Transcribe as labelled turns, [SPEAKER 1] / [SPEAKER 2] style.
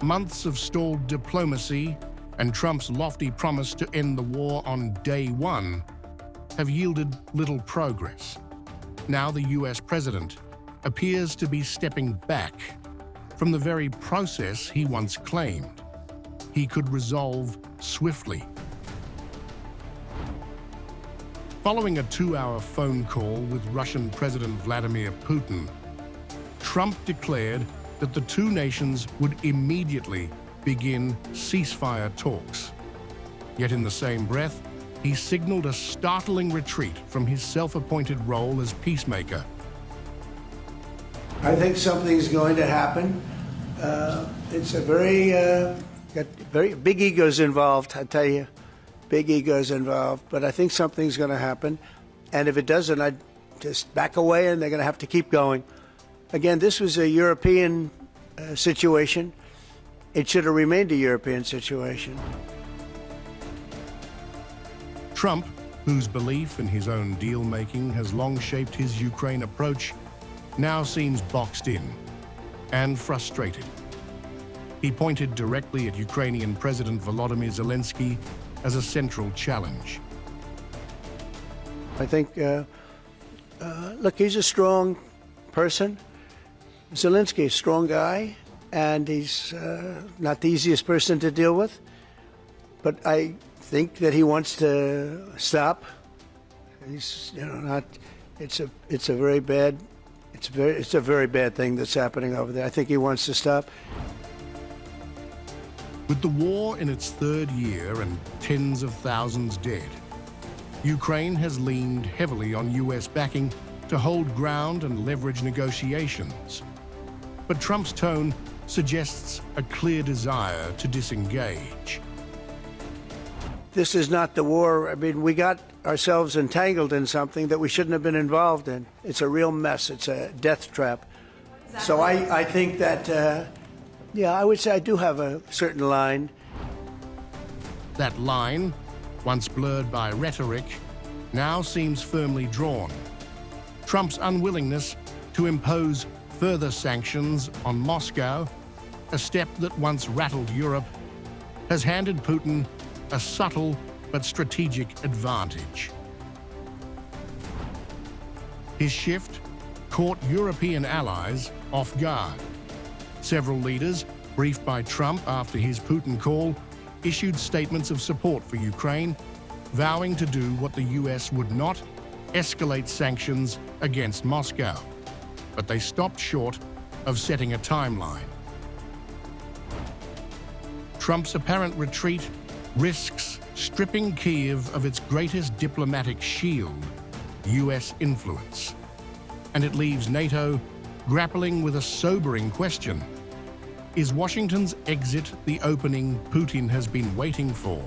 [SPEAKER 1] months of stalled diplomacy and Trump's lofty promise to end the war on day one have yielded little progress. Now the US president appears to be stepping back from the very process he once claimed he could resolve swiftly. Following a 2-hour phone call with Russian President Vladimir Putin, Trump declared that the two nations would immediately begin ceasefire talks. Yet in the same breath, he signaled a startling retreat from his self-appointed role as peacemaker.
[SPEAKER 2] I think something's going to happen. It's a got very big egos involved, I tell you. Big egos involved, but I think something's going to happen. And if it doesn't, I'd just back away and they're going to have to keep going. Again, this was a European situation. It should have remained a European situation.
[SPEAKER 1] Trump, whose belief in his own deal-making has long shaped his Ukraine approach, now seems boxed in and frustrated. He pointed directly at Ukrainian President Volodymyr Zelensky as a central challenge.
[SPEAKER 2] I think, look, he's a strong person. Zelensky is a strong guy, and he's not the easiest person to deal with. But I think that he wants to stop. He's, not. It's a very bad thing that's happening over there. I think he wants to stop.
[SPEAKER 1] With the war in its third year and tens of thousands dead, Ukraine has leaned heavily on US backing to hold ground and leverage negotiations. But Trump's tone suggests a clear desire to disengage.
[SPEAKER 2] This is not the war. I mean, we got ourselves entangled in something that we shouldn't have been involved in. It's a real mess. It's a death trap. So I think that, yeah, I would say I do have a certain line.
[SPEAKER 1] That line, once blurred by rhetoric, now seems firmly drawn. Trump's unwillingness to impose further sanctions on Moscow, a step that once rattled Europe, has handed Putin a subtle but strategic advantage. His shift caught European allies off guard. Several leaders, briefed by Trump after his Putin call, issued statements of support for Ukraine, vowing to do what the US would not: escalate sanctions against Moscow. But they stopped short of setting a timeline. Trump's apparent retreat risks stripping Kyiv of its greatest diplomatic shield, US influence. And it leaves NATO grappling with a sobering question: is Washington's exit the opening Putin has been waiting for?